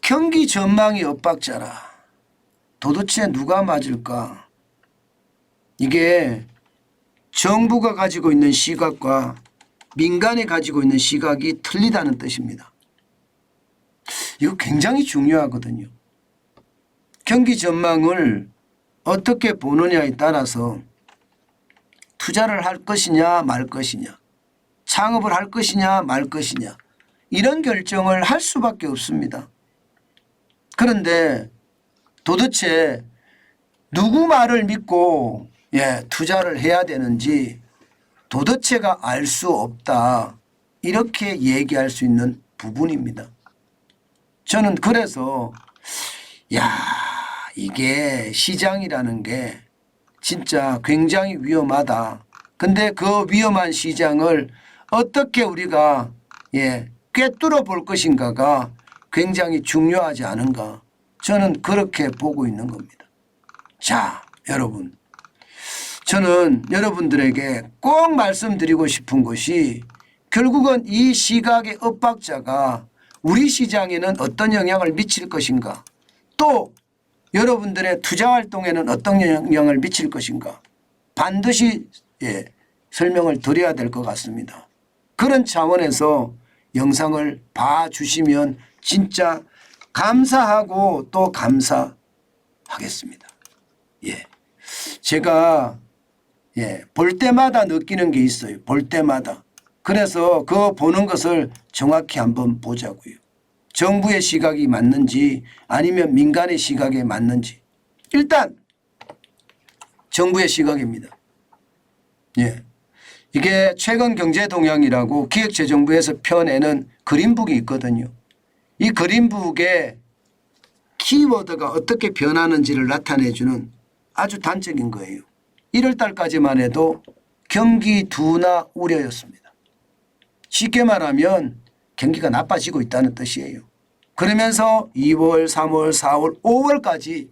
경기 전망이 엇박자라. 도대체 누가 맞을까? 이게 정부가 가지고 있는 시각과 민간이 가지고 있는 시각이 틀리다는 뜻입니다. 이거 굉장히 중요하거든요. 경기 전망을 어떻게 보느냐에 따라서 투자를 할 것이냐 말 것이냐, 창업을 할 것이냐 말 것이냐, 이런 결정을 할 수밖에 없습니다. 그런데 도대체 누구 말을 믿고 투자를 해야 되는지 도대체가 알 수 없다, 이렇게 얘기할 수 있는 부분입니다. 저는 그래서 이게 시장이라는 게 진짜 굉장히 위험하다. 근데 그 위험한 시장을 어떻게 우리가 꿰뚫어 볼 것인가가 굉장히 중요하지 않은가, 저는 그렇게 보고 있는 겁니다. 자, 여러분, 저는 여러분들에게 꼭 말씀드리고 싶은 것이 결국은 이 시각의 엇박자가 우리 시장에는 어떤 영향을 미칠 것인가, 또 여러분들의 투자 활동에는 어떤 영향을 미칠 것인가 반드시 설명을 드려야 될 것 같습니다. 그런 차원에서 영상을 봐주시면 진짜 감사하고 또 감사하겠습니다. 제가 볼 때마다 느끼는 게 있어요. 볼 때마다. 그래서 그 보는 것을 정확히 한번 보자고요. 정부의 시각이 맞는지 아니면 민간의 시각에 맞는지. 일단 정부의 시각입니다. 이게 최근 경제동향이라고 기획재정부에서 펴내는 그린북이 있거든요. 이 그린북의 키워드가 어떻게 변하는지를 나타내주는 아주 단적인 거예요. 1월 달까지만 해도 경기 둔화 우려였습니다. 쉽게 말하면 경기가 나빠지고 있다는 뜻이에요. 그러면서 2월, 3월, 4월, 5월까지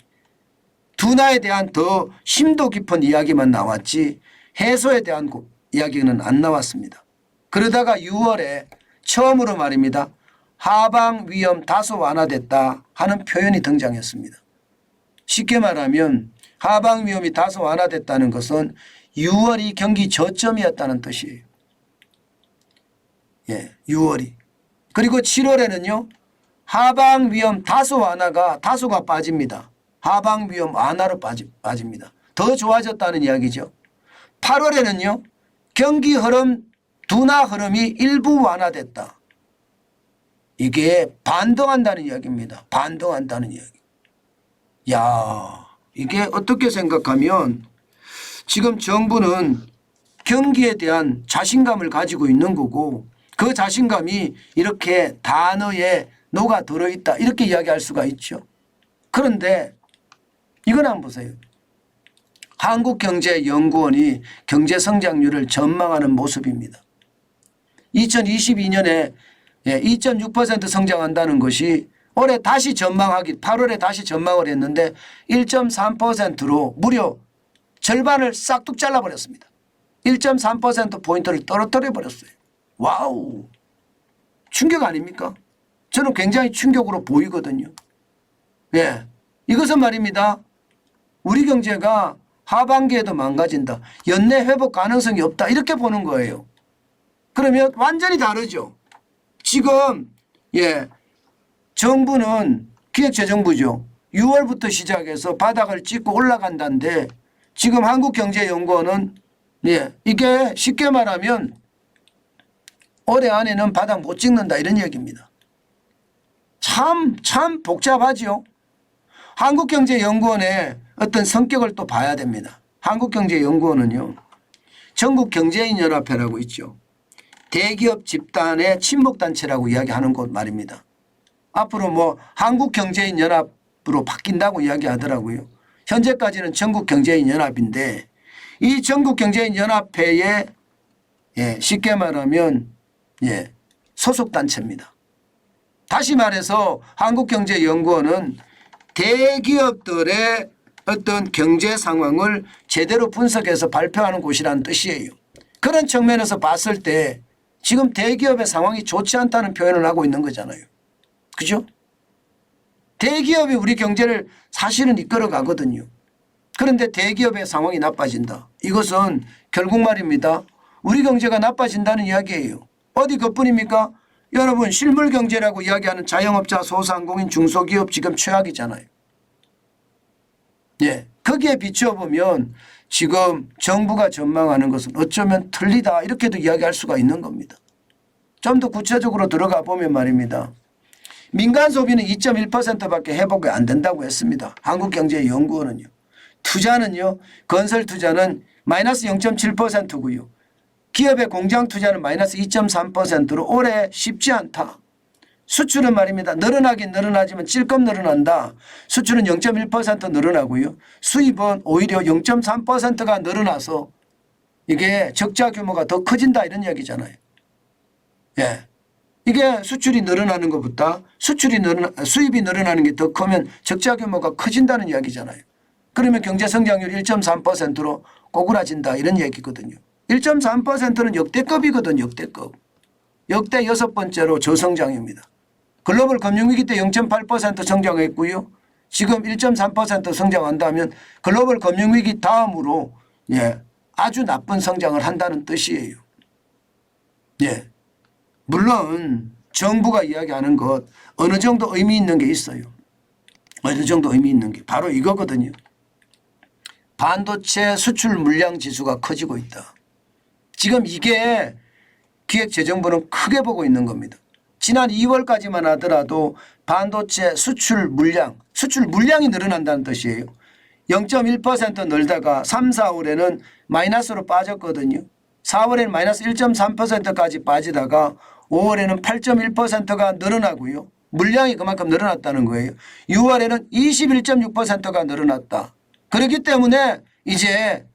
둔화에 대한 더 심도 깊은 이야기만 나왔지 해소에 대한 이야기는 안 나왔습니다. 그러다가 6월에 처음으로 말입니다. 하방 위험 다소 완화됐다 하는 표현이 등장했습니다. 쉽게 말하면 하방 위험이 다소 완화됐다는 것은 6월이 경기 저점이었다는 뜻이에요. 6월이. 그리고 7월에는요. 하방 위험 다소 완화가 다소가 빠집니다. 하방 위험 완화로 빠집니다. 더 좋아졌다는 이야기죠. 8월에는요. 경기 흐름 둔화 흐름이 일부 완화됐다. 이게 반등한다는 이야기입니다. 반등한다는 이야기. 이게 어떻게 생각하면 지금 정부는 경기에 대한 자신감을 가지고 있는 거고 그 자신감이 이렇게 단어에 녹아 들어있다 이렇게 이야기할 수가 있죠. 그런데 이건 한번 보세요. 한국경제연구원이 경제성장률을 전망하는 모습입니다. 2022년에 2.6% 성장한다는 것이 올해 다시 8월에 다시 전망을 했는데 1.3%로 무려 절반을 싹둑 잘라버렸습니다. 1.3%포인트를 떨어뜨려 버렸어요. 와우, 충격 아닙니까? 저는 굉장히 충격으로 보이거든요. 이것은 말입니다. 우리 경제가 하반기에도 망가진다. 연내 회복 가능성이 없다. 이렇게 보는 거예요. 그러면 완전히 다르죠. 지금 정부는 기획재정부죠. 6월부터 시작해서 바닥을 찍고 올라간다는데 지금 한국경제연구원은 이게 쉽게 말하면 올해 안에는 바닥 못 찍는다 이런 얘기입니다. 참 복잡하죠. 한국경제연구원의 어떤 성격을 또 봐야 됩니다. 한국경제연구원은요. 전국경제인연합회라고 있죠. 대기업 집단의 친목단체라고 이야기하는 곳 말입니다. 앞으로 한국경제인연합으로 바뀐다고 이야기하더라고요. 현재까지는 전국경제인연합인데 이 전국경제인연합회에 쉽게 말하면 소속단체입니다. 다시 말해서 한국경제연구원은 대기업들의 어떤 경제 상황을 제대로 분석해서 발표하는 곳이라는 뜻이에요. 그런 측면에서 봤을 때 지금 대기업의 상황이 좋지 않다는 표현을 하고 있는 거잖아요. 그죠? 대기업이 우리 경제를 사실은 이끌어 가거든요. 그런데 대기업의 상황이 나빠진다. 이것은 결국 말입니다. 우리 경제가 나빠진다는 이야기예요. 어디 그뿐입니까? 여러분 실물 경제라고 이야기하는 자영업자, 소상공인, 중소기업 지금 최악이잖아요. 예, 거기에 비추어 보면 지금 정부가 전망하는 것은 어쩌면 틀리다 이렇게도 이야기할 수가 있는 겁니다. 좀 더 구체적으로 들어가 보면 말입니다. 민간 소비는 2.1%밖에 회복이 안 된다고 했습니다. 한국경제연구원은요. 투자는요. 건설 투자는 마이너스 0.7%고요. 기업의 공장 투자는 마이너스 2.3%로 올해 쉽지 않다. 수출은 말입니다. 늘어나긴 늘어나지만 찔끔 늘어난다. 수출은 0.1% 늘어나고요. 수입은 오히려 0.3%가 늘어나서 이게 적자 규모가 더 커진다 이런 이야기잖아요. 예. 이게 수출이 늘어나는 것보다 수입이 늘어나는 게 더 크면 적자 규모가 커진다는 이야기잖아요. 그러면 경제 성장률 1.3%로 꼬꾸라진다 이런 얘기거든요. 1.3%는 역대급이거든요. 역대급. 역대 6번째로 저성장입니다. 글로벌 금융위기 때 0.8% 성장했고요. 지금 1.3% 성장한다면 글로벌 금융위기 다음으로 예, 아주 나쁜 성장을 한다는 뜻이에요. 예. 물론 정부가 이야기하는 것 어느 정도 의미 있는 게 있어요. 어느 정도 의미 있는 게 바로 이거거든요. 반도체 수출 물량 지수가 커지고 있다. 지금 이게 기획재정부는 크게 보고 있는 겁니다. 지난 2월까지만 하더라도 반도체 수출 물량이 늘어난다는 뜻이에요. 0.1% 늘다가 3, 4월에는 마이너스로 빠졌거든요. 4월에는 마이너스 1.3%까지 빠지다가 5월에는 8.1%가 늘어나고요. 물량이 그만큼 늘어났다는 거예요. 6월에는 21.6%가 늘어났다. 그렇기 때문에 이제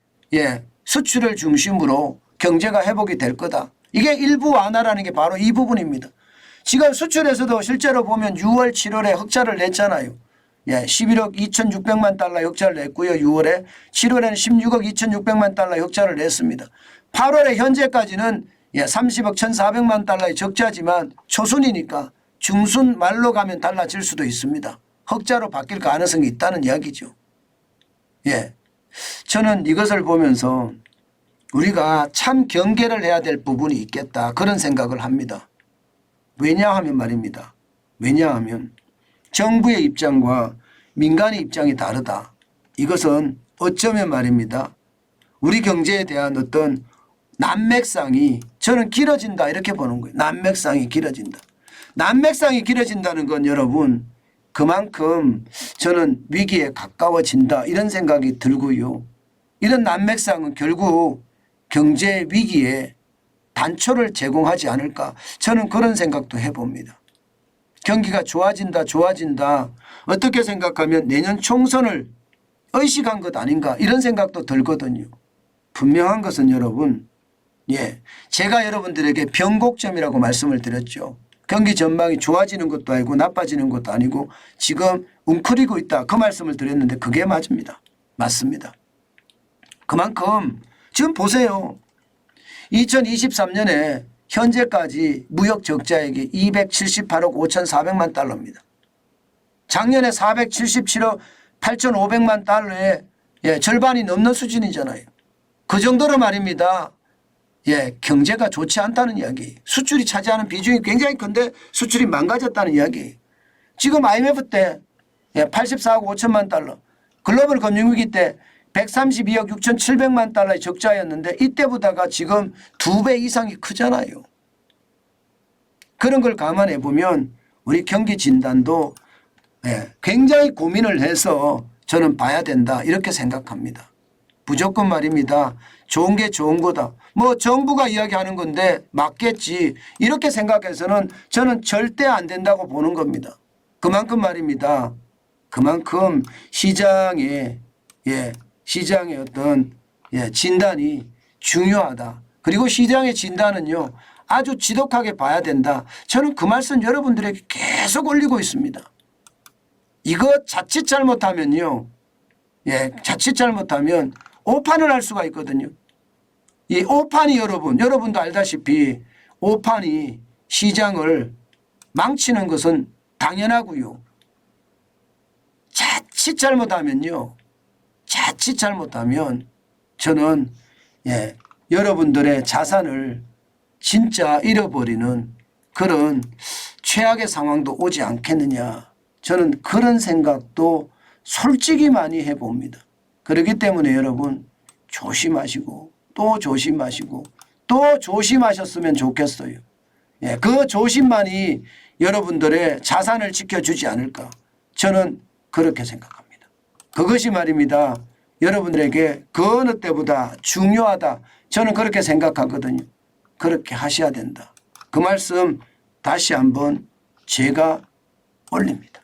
수출을 중심으로 경제가 회복이 될 거다. 이게 일부 완화라는 게 바로 이 부분입니다. 지금 수출에서도 실제로 보면 6월 7월에 흑자를 냈잖아요. 11억 2,600만 달러 흑자를 냈고요. 6월에 7월에는 16억 2,600만 달러 흑자를 냈습니다. 8월에 현재까지는 30억 1,400만 달러의 적자지만 초순이니까 중순 말로 가면 달라질 수도 있습니다. 흑자로 바뀔 가능성이 있다는 이야기죠. 저는 이것을 보면서 우리가 참 경계를 해야 될 부분이 있겠다 그런 생각을 합니다. 왜냐하면 말입니다. 왜냐하면 정부의 입장과 민간의 입장이 다르다. 이것은 어쩌면 말입니다. 우리 경제에 대한 어떤 난맥상이 저는 길어진다 이렇게 보는 거예요. 난맥상이 길어진다. 난맥상이 길어진다는 건 여러분 그만큼 저는 위기에 가까워진다 이런 생각이 들고요. 이런 난맥상은 결국 경제 위기에 단초를 제공하지 않을까 저는 그런 생각도 해봅니다. 경기가 좋아진다 어떻게 생각하면 내년 총선을 의식한 것 아닌가 이런 생각도 들거든요. 분명한 것은 여러분 제가 여러분들에게 변곡점이라고 말씀을 드렸죠. 경기 전망이 좋아지는 것도 아니고 나빠지는 것도 아니고 지금 웅크리고 있다 그 말씀을 드렸는데 그게 맞습니다. 그만큼 지금 보세요. 2023년에 현재까지 무역 적자액이 278억 5,400만 달러입니다. 작년에 477억 8,500만 달러의 절반이 넘는 수준이잖아요. 그 정도로 말입니다. 경제가 좋지 않다는 이야기. 수출이 차지하는 비중이 굉장히 큰데 수출이 망가졌다는 이야기. 지금 IMF 때 84억 5천만 달러, 글로벌 금융위기 때 132억 6,700만 달러의 적자였는데 이때보다가 지금 2배 이상이 크잖아요. 그런 걸 감안해 보면 우리 경기 진단도 굉장히 고민을 해서 저는 봐야 된다 이렇게 생각합니다. 무조건 말입니다. 좋은 게 좋은 거다. 뭐 정부가 이야기하는 건데 맞겠지 이렇게 생각해서는 저는 절대 안 된다고 보는 겁니다. 그만큼 말입니다. 그만큼 시장의 어떤 진단이 중요하다. 그리고 시장의 진단은요 아주 지독하게 봐야 된다. 저는 그 말씀 여러분들에게 계속 올리고 있습니다. 이거 자칫 잘못하면요. 자칫 잘못하면 오판을 할 수가 있거든요. 이 오판이 여러분도 알다시피 오판이 시장을 망치는 것은 당연하고요. 자칫 잘못하면요. 자칫 잘못하면 저는 여러분들의 자산을 진짜 잃어버리는 그런 최악의 상황도 오지 않겠느냐. 저는 그런 생각도 솔직히 많이 해봅니다. 그렇기 때문에 여러분 조심하시고 또 조심하시고 또 조심하셨으면 좋겠어요. 그 조심만이 여러분들의 자산을 지켜주지 않을까. 저는 그렇게 생각합니다. 그것이 말입니다. 여러분들에게 그 어느 때보다 중요하다. 저는 그렇게 생각하거든요. 그렇게 하셔야 된다. 그 말씀 다시 한번 제가 올립니다.